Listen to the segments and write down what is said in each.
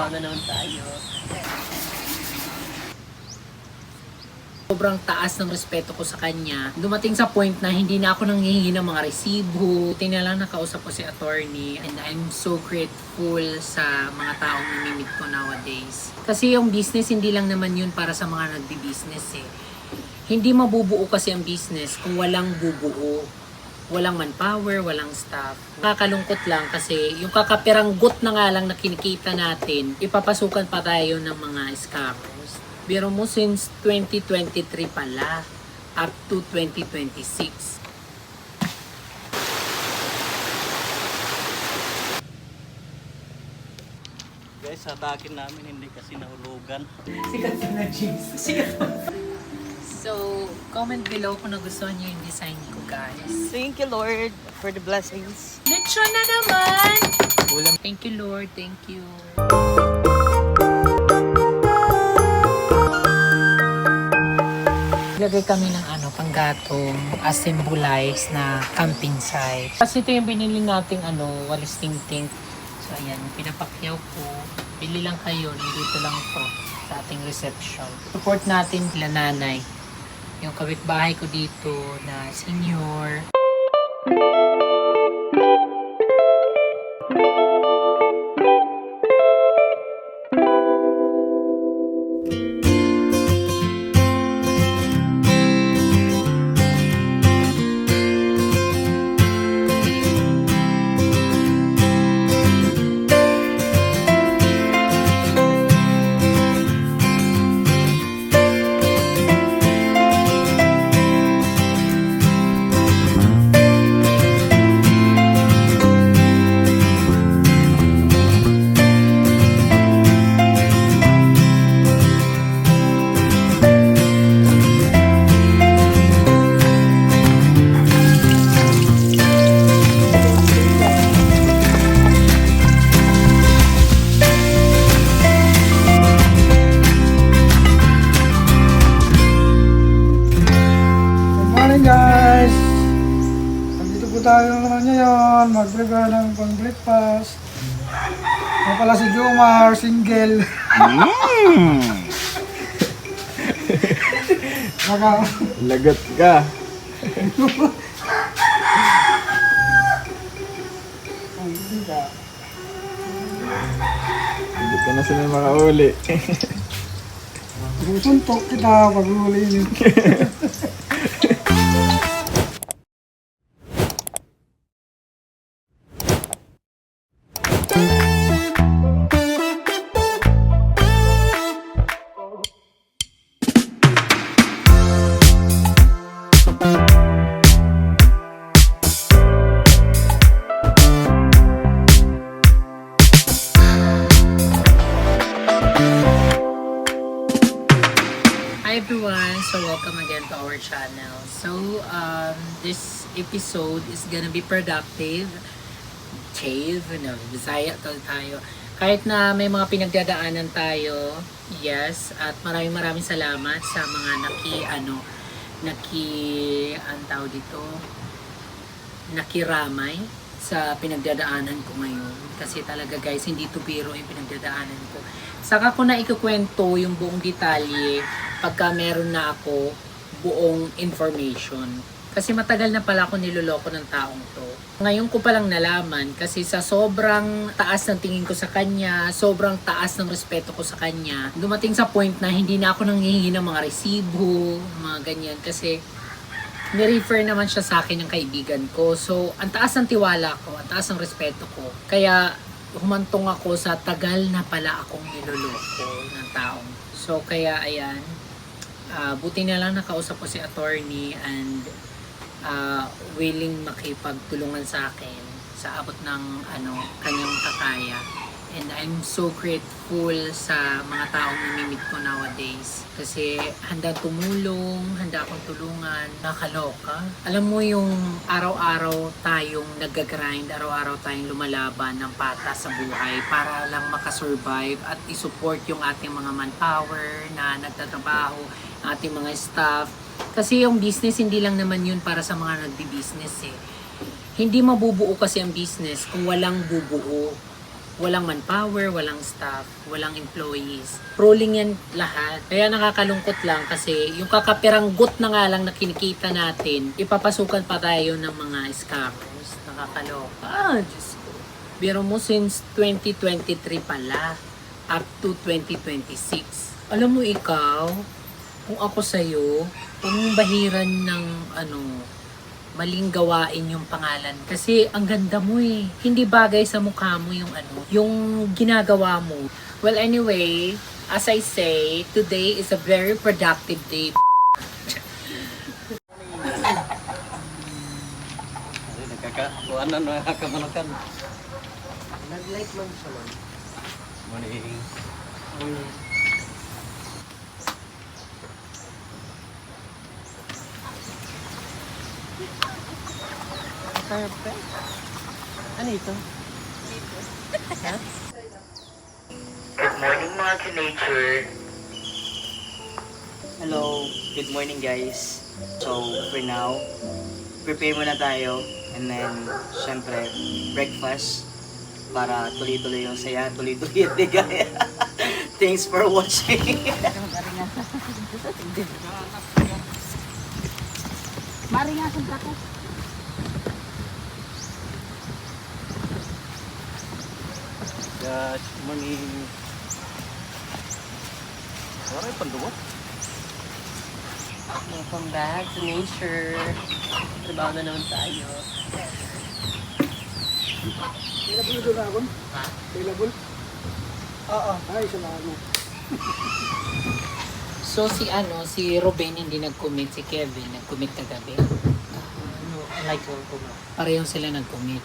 Trabaho na naman tayo. Sobrang taas ng respeto ko sa kanya. Dumating sa point na hindi na ako nanghihingi ng mga resibo. Buti na lang nakausap ko si attorney and I'm so grateful sa mga taong namimit ko nowadays. Kasi yung business hindi lang naman yun para sa mga nagbi-business eh. Hindi mabubuo kasi ang business kung walang bubuo. Walang manpower, walang staff. Nakakalungkot lang kasi yung kakapiranggot na nga lang na kinikita natin, ipapasukan pa tayo ng mga scammers. Biro mo since 2023 pala, up to 2026. Guys, hatakin namin hindi kasi nahulugan. Sikat na jeans. Sikat. So, comment below kung nagustuhan niyo yung design ko, guys. Thank you, Lord, for the blessings. Lechon na naman! Thank you, Lord. Thank you. Lagay kami ng panggatong as symbolize na camping site. Kasi ito yung binili nating walis tingting. So ayan, pinapakyaw ko. Bili lang kayo, nandito lang to sa ating reception. Support natin sila nanay. Yung kapitbahay ko dito na senior. Guys, nandito po tayo naman ngayon, mag-prepare ng pang-breakfast. Ano pala si Jomar, single. Lagat ka. Hindi ka. Hindi ka na sila makauli. Susuntok kita pag-uli niyo. Hi everyone, so welcome again to our channel. So this episode is gonna be productive. Bisaya tayo. Kahit na may mga pinagdadaanan tayo, yes, at maraming salamat sa mga nakiramay sa pinagdadaanan ko ngayon. Kasi talaga guys, hindi to biro yung pinagdadaanan ko. Saka ko na ikukwento yung buong detalye pagka meron na ako buong information. Kasi matagal na pala ako niloloko ng taong to. Ngayon ko palang nalaman kasi sa sobrang taas ng tingin ko sa kanya, sobrang taas ng respeto ko sa kanya, dumating sa point na hindi na ako nanghihingi ng mga resibo, mga ganyan. Kasi ni-refer naman siya sa akin ng kaibigan ko. So, ang taas ng tiwala ko, ang taas ng respeto ko. Kaya humantong ako sa tagal na pala akong niloloko ng taong. So, kaya ayan, buti na lang nakausap ko si attorney and willing makipagtulungan sa akin sa abot ng kanyang kakaya. And I'm so grateful sa mga taong namimit ko nowadays. Kasi handa tumulong, handa akong tulungan, nakaloka. Alam mo yung araw-araw tayong nag-grind, araw-araw tayong lumalaban ng patas sa buhay para lang makasurvive at isupport yung ating mga manpower na nagtatrabaho, ating mga staff. Kasi yung business hindi lang naman yun para sa mga nagbi-business eh. Hindi mabubuo kasi ang business kung walang bubuo. Walang manpower, walang staff, walang employees. Rolling yan lahat. Kaya nakakalungkot lang kasi yung kakapiranggot na nga lang na kinikita natin, ipapasukan pa tayo ng mga scammers. Nakakaloka. Diyos ko. Biro mo since 2023 pala up to 2026. Alam mo ikaw, kung ako sa'yo, kung bahiran ng maling gawain yung pangalan. Kasi ang ganda mo eh. Hindi bagay sa mukha mo yung ginagawa mo. Well, anyway, as I say, today is a very productive day. Nagkakakuanan na kamanakan. Nag-like man siya man. Morning. Perfect. Ano ito? Good morning mga ka-nature. Hello, good morning guys. So, for now, prepare muna tayo. And then, syempre, breakfast. Para tuloy-tuloy yung saya, tuloy-tuloy yung ligaya. Thanks for watching. Maringasan ka ko. Good morning. Wala yung panduwa. Welcome back to nature. Trabaho na naman tayo. Available doon ako? Ha? Available? Oo. Ay, salamat. So si Ruben hindi nag-commit, si Kevin nag-commit kagabi. Like ko na. Parehong sila nag-commit.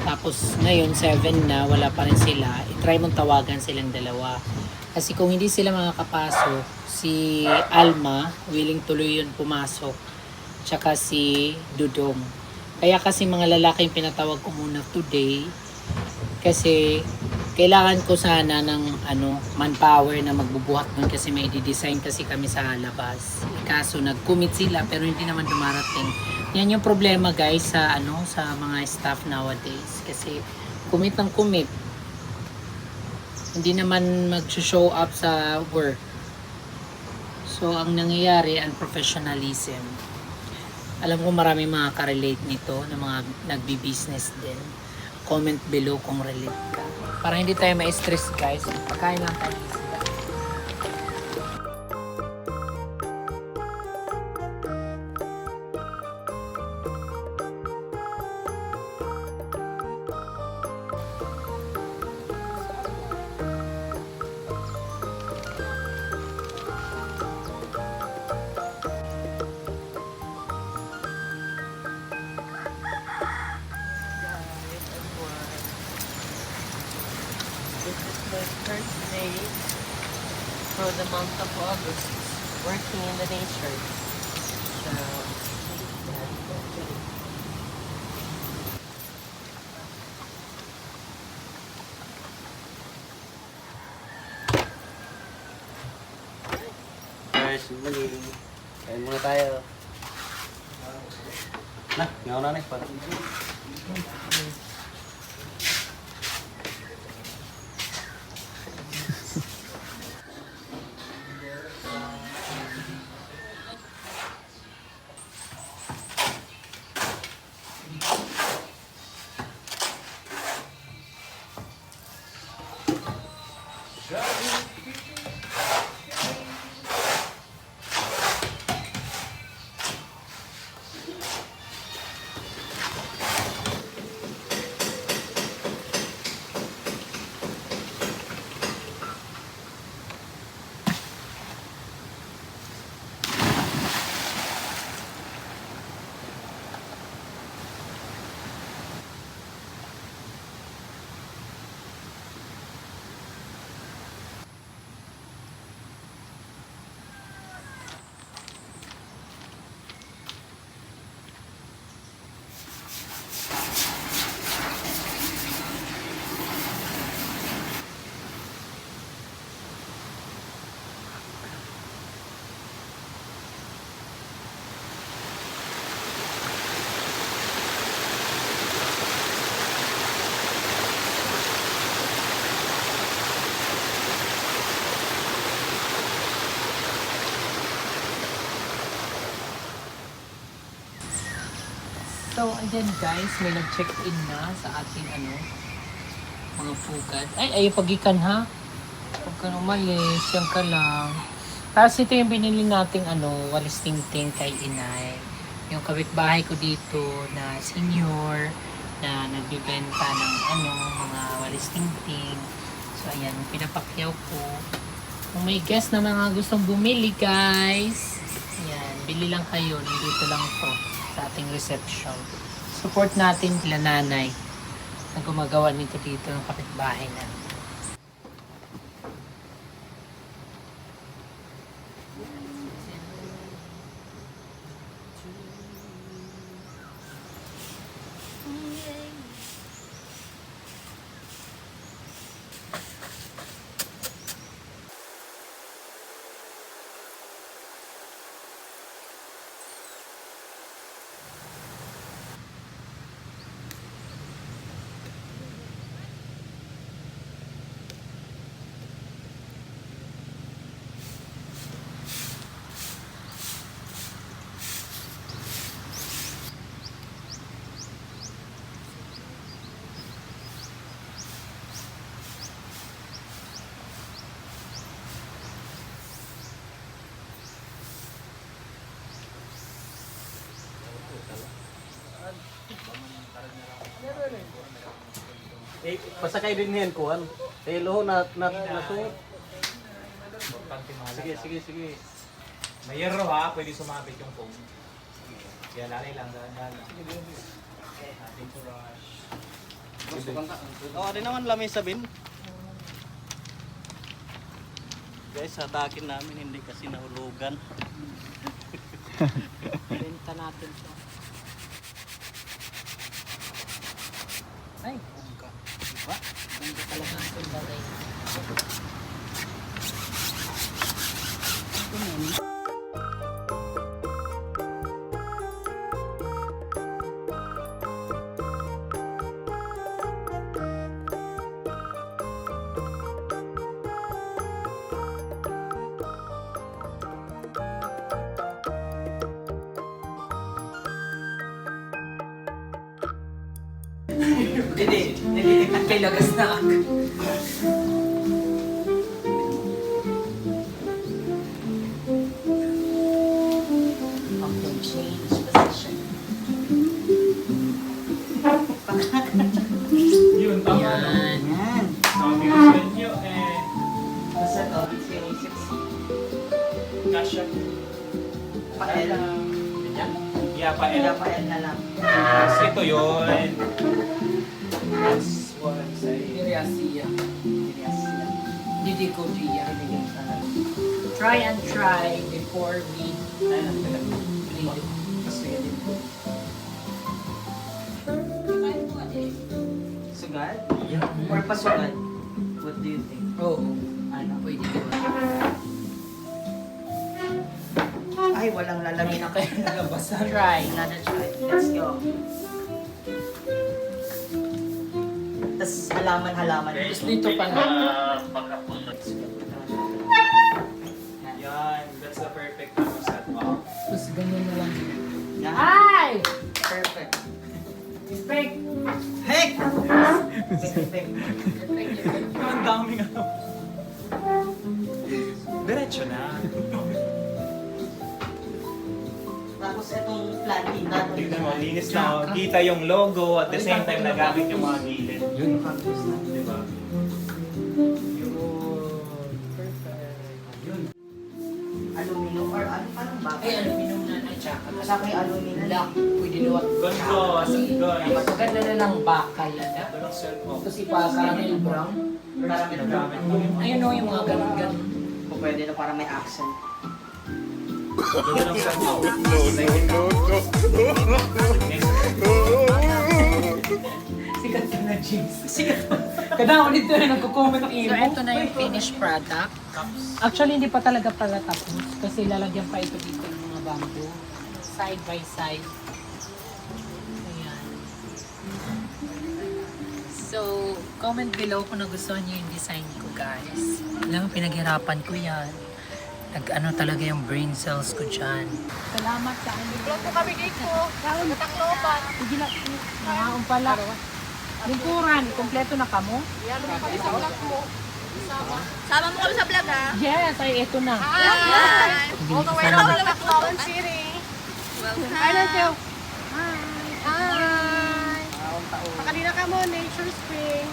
Tapos ngayon 7 na, wala pa rin sila. I-try mong tawagan silang dalawa. Kasi kung hindi sila makakapasok, si Alma willing tuloy yun pumasok. Tsaka si Dudong. Kaya kasi mga lalaki yung pinatawag ko muna today. Kasi kailangan ko sana ng manpower na magbubuhat nun kasi may di-design kasi kami sa labas. Kaso nag-commit sila pero hindi naman dumarating. Yan yung problema guys sa sa mga staff nowadays kasi commit ng commit. Hindi naman mag-show up sa work. So ang nangyayari unprofessionalism. Alam ko marami makaka-relate nito na mga nagbi-business din. Comment below kung relate ka. Para hindi tayo ma-stress guys. Pagkain lang tayo sila. This is my first day for the month of August working in the nature. So, Guys, good morning. Kain muna tayo. Na, ngaw na para. So, ayan guys, may nag-check-in na sa ating mga pugad. Ay, pagikan ha. Huwag ka umalis, yan ka lang. Tapos ito yung binili nating walis tingting kay inay. Yung kapitbahay ko dito na senior na nagbibenta ng mga walis tingting. So, ayan, pinapakyaw ko. Kung may guest na mga gustong bumili guys, ayan, bili lang kayo. Nandito lang to sa ating reception. Support natin sila nanay na gumagawa nito dito ng kapitbahay na. Pasakay din niyan kuan. Telo na nasuot. Sige. May hierro ha, pwede sumabit yung foam. Yan, lalay lang, dahan-dahan lang. Ating to rush. Oh, di naman lamay sabin. Guys, hatakin namin hindi kasi nahulugan. Benta natin to. Ay, bongga. Diba? Bongga talaga ang sundalay. Hindi kay lagas na ako. Okay, change position. Yun, tama na. Yan. Yan. Sabi ko sa inyo, Basta to, it's yung 6. kasha. Pa-L. Ganyan? Yeah, pa L na lang. Ito yun. That's what I'm saying. Iriasia. Yes. Didi ko diya. Try and try before we bleed. Sugat? Or pasugat? What do you think? Oo. Ano? Pwede yun. Ay, walang lalagyan na kayo. Nalabasan. Try. Another try. Let's go. Tapos halaman-halaman. Tapos dito pa na. Yan, that's the perfect setup. Tapos ganyan na lang. Yan. Ay! Perfect. Fake! Heck! Perfect. Ang daming Diretso na. Tapos itong planting natin. Tignan mo, linis na. Oh. Kita yung logo at the same time nagamit yung mga gilid. Yun. Campus na. Diba? Aluminum or ano parang bakal. Ay, aluminum na na tsaka. Wala ko yung aluminum. Wala. Pwede luwag. Ganito, guys. Maganda na ng bakal. Ito lang set mo. Tapos ipa-caramel brown. Caramel brown. Ayun o, yung mga ganun-ganun. Kung pwede na para may accent. Ito lang set mo. Sikat ka na, jeans. Sikat. Kada ulit na nagko-comment imo. So, ito na yung finished product. Actually, hindi pa talaga pala tapos. Kasi lalagyan pa ito dito ng mga bamboo. Side by side. Ayan. So, comment below kung nagustuhan niyo yung design ko, guys. Alam mo, pinaghirapan ko yan. Nag-ano talaga yung brain cells ko dyan. Salamat sa ano. Vlog po kami dito. Katangloban. Sige na. Nangaon pala. Lingkuran, kompleto na kamo? Yan mo kami sa vlog mo. Sama mo kami sa vlog ha? Yes, ay eto na. Hi! All the way from Tacloban City. Welcome. Hi, Nancy. Hi! Pakalina ka mo, Nature Spring.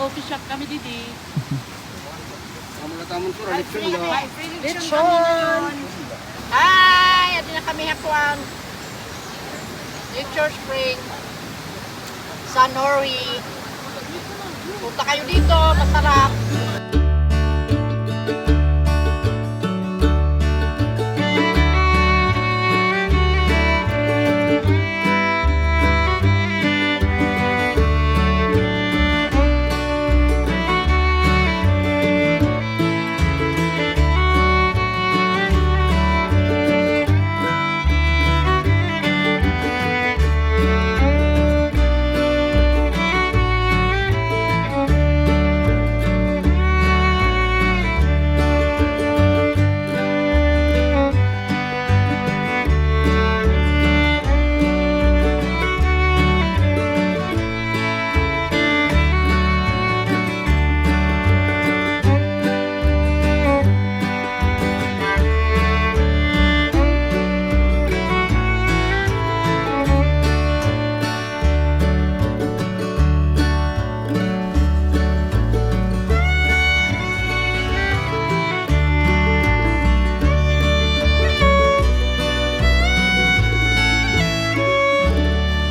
Coffee shop kami dito. Lechon! Hi! At na kami hapuan. Nature Spring. Sa Norway. Punta kayo dito, masarap.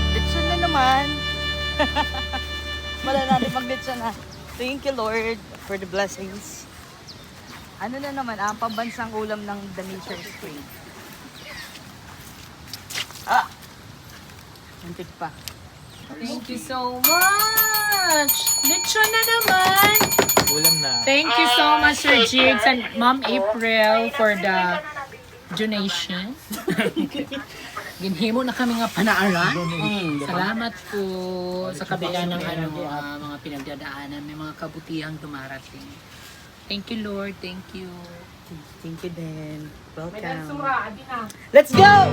Lechon na naman. Wala natin mag-lechon na. Thank you, Lord, for the blessings. Ano na naman, ang pambansang ulam ng The Nature Spring. Ah! Nantig pa. Thank you so much! Lechon na naman! Ulam na. Thank you so much, Sir Jigs and Ma'am April for the donation. Ginhimo na kami nga panaaran. Salamat po sa kabila ng mga pinagdadaanan. May mga kabutihang dumarating. Thank you, Lord. Thank you. Thank you din. Welcome. Let's go!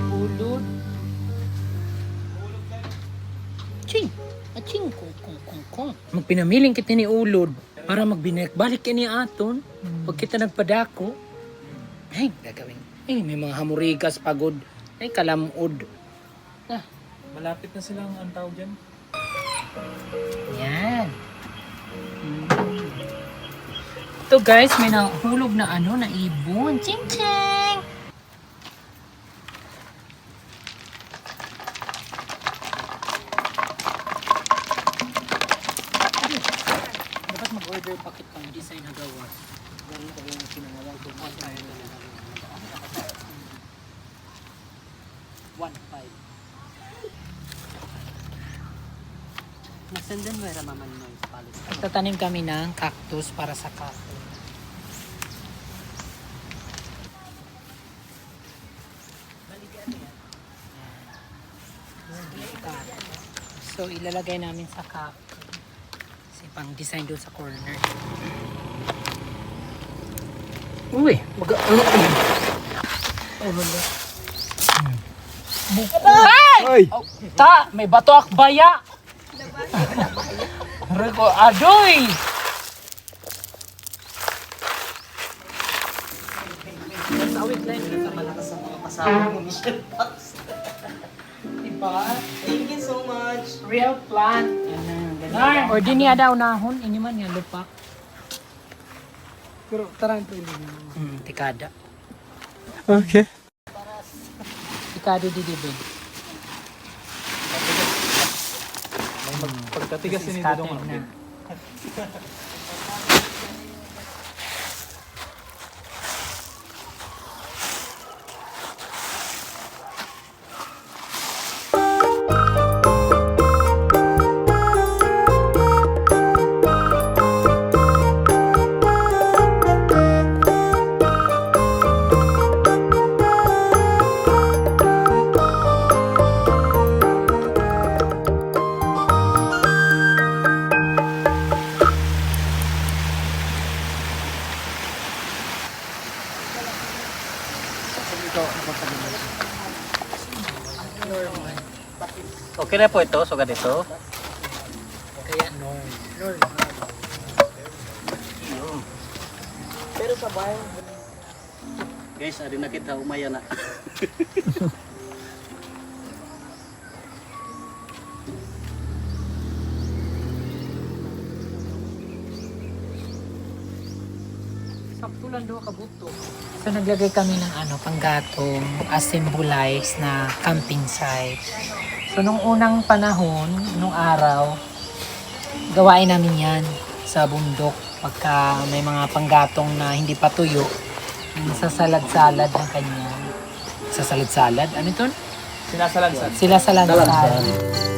Ulod. Ching! Aching! Kung. Magpinamiling kita ni Ulod para magbinalik-balik ka ni Aton. Pag kita nagpadako, ay, gagawin. Ay, may mga hamurigas pagod. Ay, kalamod. Ah, Malapit na silang ang tawag dyan. yan. Ito guys, may nahulog na na ibon. Ching ching! Dapat mag-order pa kitang design na gawas. Ganun ko yung kinawag ko. 1.5. Nasendan mo era maman mo palit. Magtatanim kami ng cactus para sa kahoy. So ilalagay namin sa kahoy. Kasi pang design doon sa corner. Uy, Ay! Ta, may bato akbaya. Rego adoy. Sawit lang yun sa malakas sa mga pasawag mo, Michelle Fox. Diba? Thank you so much. Real plant. Or di niya daw nahon, ini man yan lupa. Pero tarahin po hindi na. Tikada. Okay. Tikado di dibig. Pagkatigas This is din ito cutting na. Okay na po ito, sugat ito. Kaya no. Guys, ari na kita umaya na. Sakto lang daw kabuto. So naglagay kami ng panggatong as symbolize na camping site. So nung unang panahon, nung araw, gawain namin yan sa bundok. Pagka may mga panggatong na hindi pa tuyo, sasalad-salad ng kanya. Sasalad-salad? Ano ito? Sinasalansan. Sila salansan.